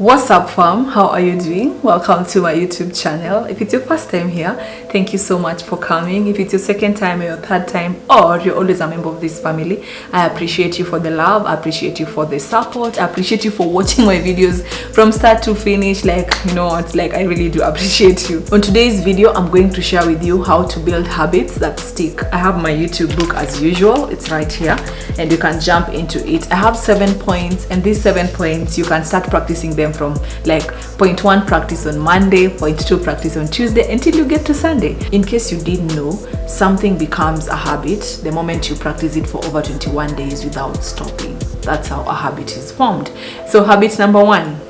What's up, fam? How are you doing? Welcome to my YouTube channel. If it's your first time here, thank you so much for coming. If it's your second time or your third time, or you're always a member of this family, I appreciate you for the love. I appreciate you for the support. I appreciate you for watching my videos from start to finish. Like, you know what, like I really do appreciate you. On today's video, I'm going to share with you how to build habits that stick. I have my YouTube book as usual. It's right here and you can jump into it. I have 7 points, and these 7 points you can start practicing them from like point 1 practice on Monday, point 2 practice on Tuesday until you get to Sunday. In case you didn't know, something becomes a habit the moment you practice it for over 21 days without stopping. That's how a habit is formed. So habit number 1,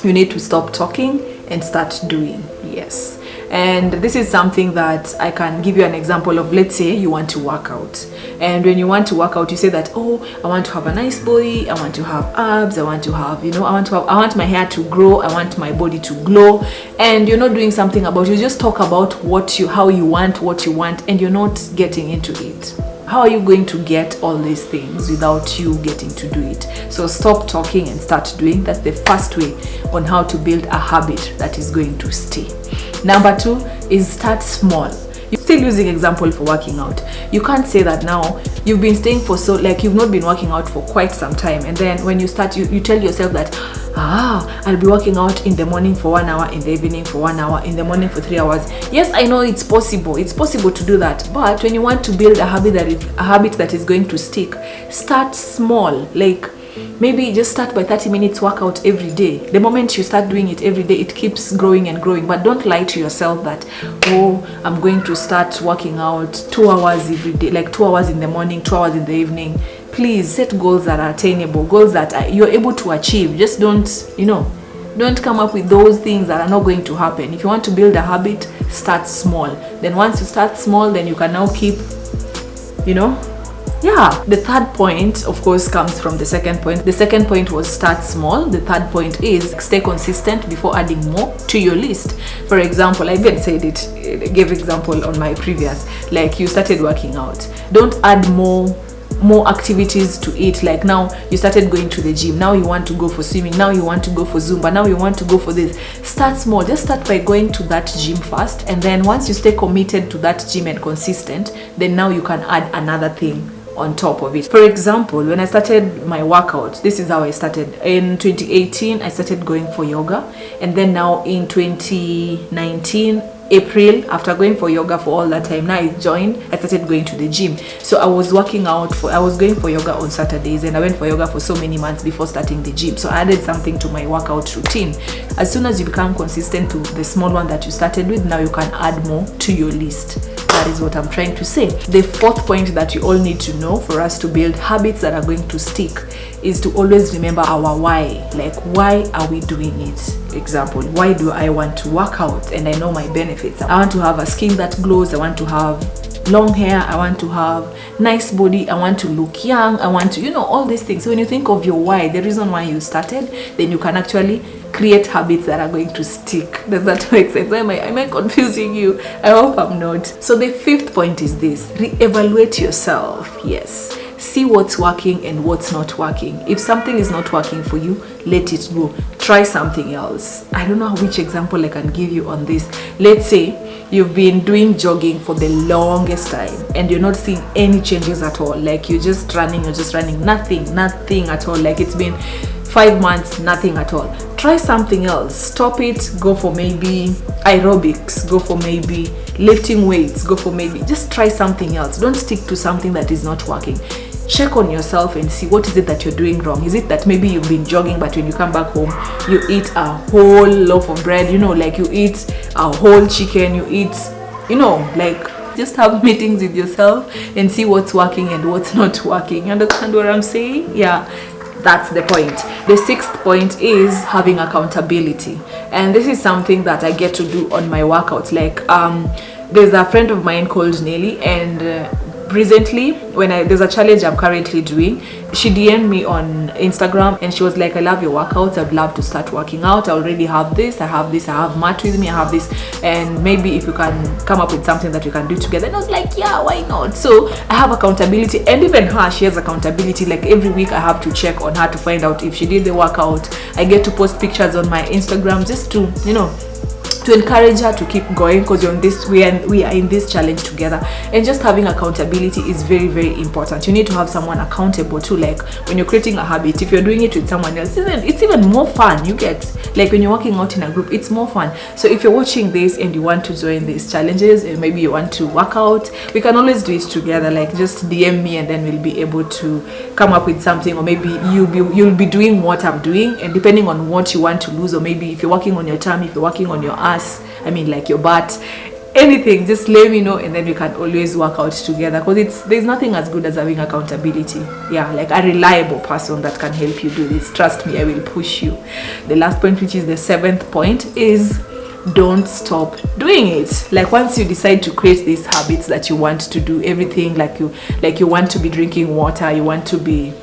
you need to stop talking and start doing. Yes. And this is something that I can give you an example of. Let's say you want to work out, and when you want to work out, you say that, oh, I want to have a nice body, I want to have abs, I want to have, I want my hair to grow, I want my body to glow, and you're not doing something about it. You just talk about how you want, and you're not getting into it. How are you going to get all these things without you getting to do it? So stop talking and start doing. That's the first way on how to build a habit that is going to stay. Number 2 is start small. You're still using example for working out. You can't say that now you've been staying for you've not been working out for quite some time, and then when you start, you tell yourself that I'll be working out in the morning for 1 hour, in the evening for 1 hour, in the morning for 3 hours. Yes, I know it's possible to do that, but when you want to build a habit that is going to stick, start small. Like maybe just start by 30 minutes workout every day. The moment you start doing it every day, it keeps growing and growing. But don't lie to yourself that, oh, I'm going to start working out 2 hours every day, like 2 hours in the morning, 2 hours in the evening. Please set goals that are attainable, goals that you're able to achieve. Just don't come up with those things that are not going to happen. If you want to build a habit, start small. Then once you start small, then you can now keep, The third point, of course, comes from the second point. The second point was start small. The third point is stay consistent before adding more to your list. For example, I even said it, I gave example on my previous, like you started working out. Don't add more activities to it. Like now you started going to the gym, now you want to go for swimming, now you want to go for Zumba, now you want to go for this. Start small. Just start by going to that gym first, and then once you stay committed to that gym and consistent, then now you can add another thing on top of it. For example, when I started my workout, this is how I started. In 2018, I started going for yoga, and then now in 2019 April, after going for yoga for all that time, now I started going to the gym. So I was going for yoga on Saturdays, and I went for yoga for so many months before starting the gym. So I added something to my workout routine. As soon as you become consistent to the small one that you started with, now you can add more to your list. That is what I'm trying to say. The fourth point that you all need to know for us to build habits that are going to stick is to always remember our why. Like, why are we doing it? Example, why do I want to work out? And I know my benefits. I want to have a skin that glows. I want to have long hair. I want to have nice body. I want to look young. I want to, all these things. So when you think of your why, the reason why you started, then you can actually create habits that are going to stick. Does that make sense? Am I confusing you? I hope I'm not. So the fifth point is this: reevaluate yourself. Yes. See what's working and what's not working. If something is not working for you, let it go. Try something else. I don't know which example I can give you on this. Let's say you've been doing jogging for the longest time and you're not seeing any changes at all. Like you're just running, nothing at all. Like it's been 5 months, nothing at all. Try something else. Stop it. Go for maybe aerobics. Go for maybe lifting weights. Go for maybe just try something else. Don't stick to something that is not working. Check on yourself and see what is it that you're doing wrong. Is it that maybe you've been jogging, but when you come back home, you eat a whole loaf of bread, like you eat a whole chicken, you eat, just have meetings with yourself and see what's working and what's not working. You understand what I'm saying? Yeah. That's the point. The sixth point is having accountability. And this is something that I get to do on my workouts. Like, there's a friend of mine called Nelly, and recently, when there's a challenge I'm currently doing, she DM'd me on Instagram and she was like, I love your workouts, I'd love to start working out. I already have this, I have Matt with me, I have this, and maybe if you can come up with something that we can do together. And I was like, yeah, why not? So I have accountability, and even her, she has accountability. Like every week I have to check on her to find out if she did the workout. I get to post pictures on my Instagram just to, you know, to encourage her to keep going, because we are in this challenge together. And just having accountability is very, very important. You need to have someone accountable too. Like when you're creating a habit, if you're doing it with someone else, it's even more fun. You get, like when you're working out in a group, it's more fun. So if you're watching this and you want to join these challenges, and maybe you want to work out, we can always do it together. Like just DM me and then we'll be able to come up with something. Or maybe you'll be doing what I'm doing, and depending on what you want to lose, or maybe if you're working on your tummy, if you're working on your ass, like your butt, anything, just let me know, and then we can always work out together, because there's nothing as good as having accountability. Yeah, like a reliable person that can help you do this. Trust me, I will push you. The last point, which is the 7th point, is don't stop doing it. Like once you decide to create these habits that you want to do everything, like you want to be drinking water, you want to be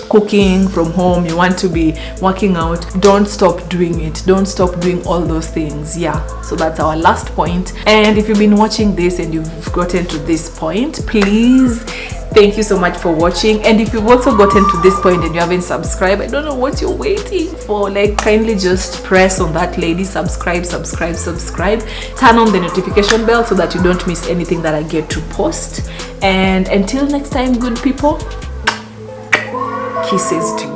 cooking from home, you want to be working out, don't stop doing it. Don't stop doing all those things. Yeah, so that's our last point. And if you've been watching this and you've gotten to this point, please, thank you so much for watching. And if you've also gotten to this point and you haven't subscribed, I don't know what you're waiting for. Like kindly just press on that lady, subscribe, turn on the notification bell so that you don't miss anything that I get to post. And until next time, good people, kisses to you.